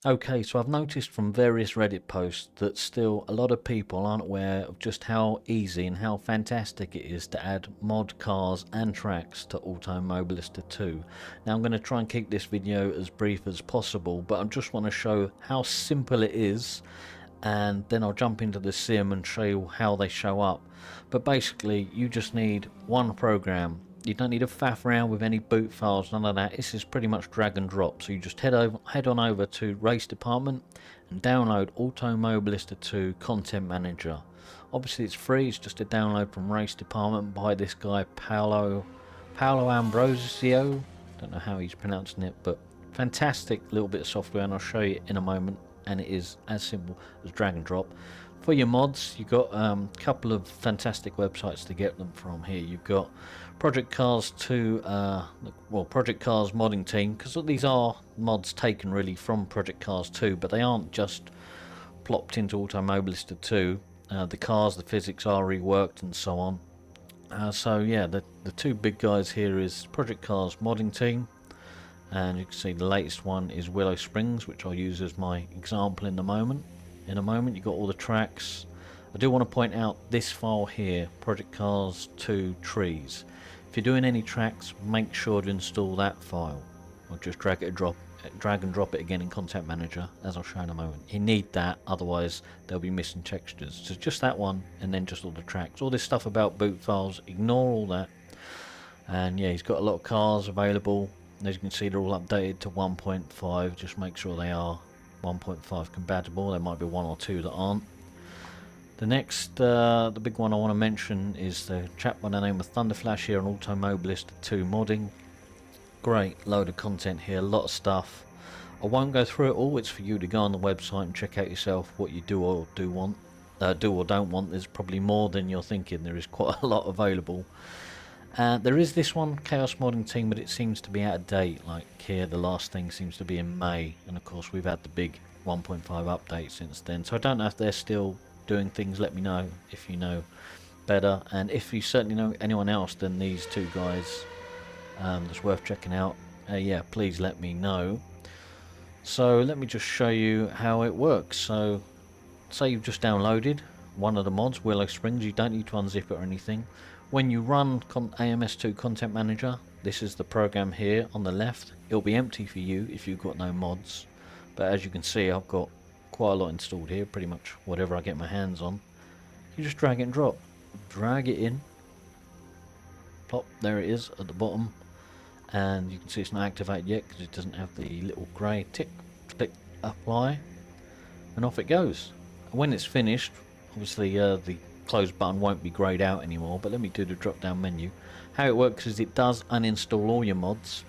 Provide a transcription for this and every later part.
Okay, so I've noticed from various Reddit posts that still a lot of people aren't aware of just how easy and how fantastic it is to add mod cars and tracks to Automobilista 2. Now I'm going to try and keep this video as brief as possible, but I just want to show how simple it is, and then I'll jump into the sim and show you how they show up. But basically you just need one program. You don't need to faff around with any boot files, none of that. This is pretty much drag and drop. So you just head on over to Race Department and download Automobilista 2 Content Manager. Obviously it's free, it's just a download from Race Department by this guy Paolo Ambrosio. Don't know how he's pronouncing it, but fantastic little bit of software, and I'll show you in a moment. And it is as simple as drag and drop. For your mods, you've got a couple of fantastic websites to get them from here. You've got Project Cars 2, Project Cars modding team, because these are mods taken really from Project Cars 2, but they aren't just plopped into Automobilista 2. The cars, the physics are reworked and so on. So yeah, the two big guys here is Project Cars modding team, and you can see the latest one is Willow Springs, which I'll use as my example in a moment. You've got all the tracks. I do want to point out this file here, Project Cars 2 Trees. If you're doing any tracks, make sure to install that file. Or just drag and drop it again in Content Manager, as I'll show in a moment. You need that, otherwise they'll be missing textures. So just that one, and then just all the tracks. All this stuff about boot files, ignore all that. And yeah, he's got a lot of cars available. As you can see, they're all updated to 1.5. Just make sure they are 1.5 compatible. There might be one or two that aren't. The next, the big one I want to mention is the chap by the name of Thunderflash here on Automobilista 2 modding. Great load of content here, a lot of stuff. I won't go through it all. It's for you to go on the website and check out yourself what you do or don't want. There's probably more than you're thinking. There is quite a lot available. There is this one, Chaos Modding Team, but it seems to be out of date. Like here, the last thing seems to be in May, and of course we've had the big 1.5 update since then. So I don't know if they're still doing things. Let me know if you know better, and if you certainly know anyone else than these two guys that's worth checking out, yeah, please let me know. So let me just show you how it works. So say you've just downloaded one of the mods, Willow Springs. You don't need to unzip it or anything. When you run AMS2 Content Manager, this is the program here on the left. It'll be empty for you if you've got no mods, but as you can see, I've got quite a lot installed here, pretty much whatever I get my hands on. You just drag it and drop. Drag it in. Plop, there it is at the bottom. And you can see it's not activated yet because it doesn't have the little grey tick. Click apply, and off it goes. And when it's finished, obviously the close button won't be greyed out anymore, but let me do the drop down menu. How it works is it does uninstall all your mods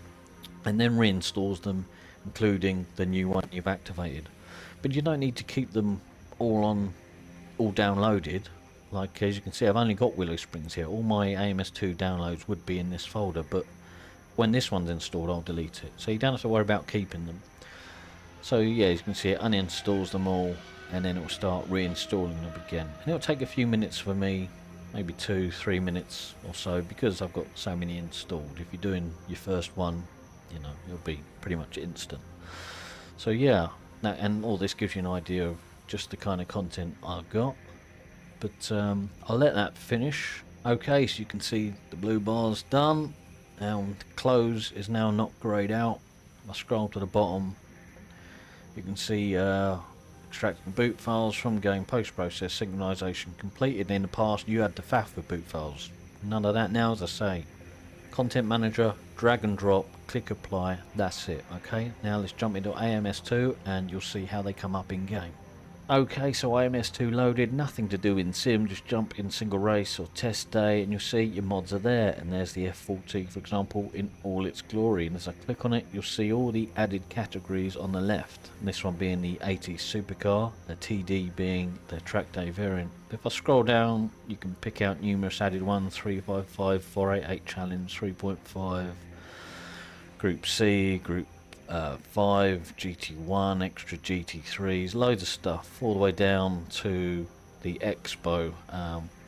and then reinstalls them, including the new one you've activated. But you don't need to keep them all downloaded. Like as you can see, I've only got Willow Springs here. All my AMS2 downloads would be in this folder, but when this one's installed I'll delete it, so you don't have to worry about keeping them. So yeah, as you can see, it uninstalls them all, and then it will start reinstalling them again, and it'll take a few minutes for me, maybe 2-3 minutes or so, because I've got so many installed. If you're doing your first one, you know, it'll be pretty much instant. So yeah, and all this gives you an idea of just the kind of content I've got, but I'll let that finish. Okay, so you can see the blue bar's done, and close is now not greyed out. If I scroll to the bottom, you can see extracting boot files from game post-process synchronization completed. In the past you had to faff with boot files. None of that now, as I say. Content Manager, drag and drop, click apply, that's it. Okay, now let's jump into AMS2 and you'll see how they come up in game. Okay, so AMS2 loaded, nothing to do in sim, just jump in single race or test day and you'll see your mods are there, and there's the F40 for example in all its glory, and as I click on it you'll see all the added categories on the left, and this one being the 80s supercar, the TD being the track day variant. If I scroll down you can pick out numerous added ones, 355, 488 challenge, 3.5, Group C, Group 5, GT1, extra GT3s, loads of stuff, all the way down to the Expo,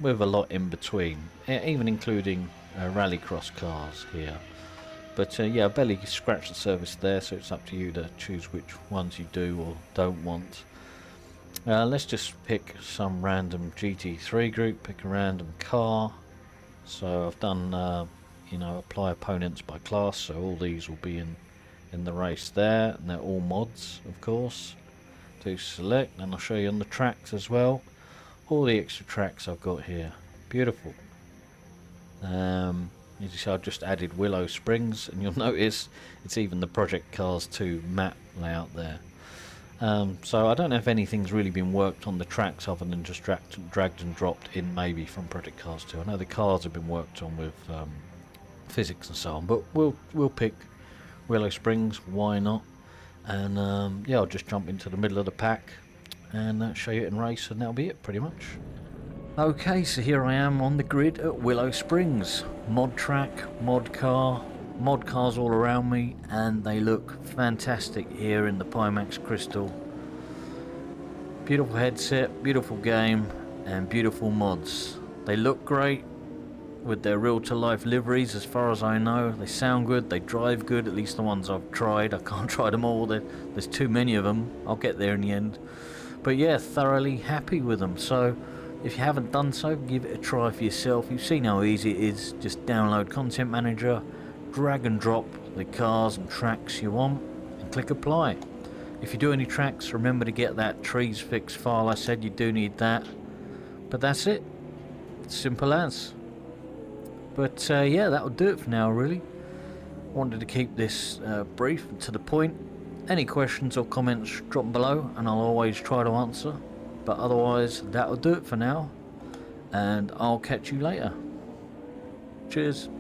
with a lot in between, even including rallycross cars here. But yeah, I barely scratched the surface there, so it's up to you to choose which ones you do or don't want. Let's just pick some random GT3 group, pick a random car. So I've done, you know, apply opponents by class, so all these will be in the race there, and they're all mods, of course. Do select, and I'll show you on the tracks as well. All the extra tracks I've got here. Beautiful. As you see, I've just added Willow Springs, and you'll notice it's even the Project Cars 2 map layout there. So I don't know if anything's really been worked on the tracks other than just dragged and dropped in maybe from Project Cars 2. I know the cars have been worked on with physics and so on, but we'll pick Willow Springs, why not? And yeah, I'll just jump into the middle of the pack and show you it in race, and that'll be it pretty much. Okay, so here I am on the grid at Willow Springs. Mod track, mod car, mod cars all around me, and they look fantastic here in the Pimax Crystal. Beautiful headset, beautiful game, and beautiful mods. They look great with their real-to-life liveries as far as I know. They sound good, they drive good, at least the ones I've tried. I can't try them all, there's too many of them. I'll get there in the end. But yeah, thoroughly happy with them. So if you haven't done so, give it a try for yourself. You've seen how easy it is. Just download Content Manager, drag and drop the cars and tracks you want, and click apply. If you do any tracks, remember to get that trees fix file I said. You do need that. But that's it. Simple as. But yeah, that'll do it for now, really. Wanted to keep this brief and to the point. Any questions or comments, drop them below, and I'll always try to answer. But otherwise, that'll do it for now, and I'll catch you later. Cheers.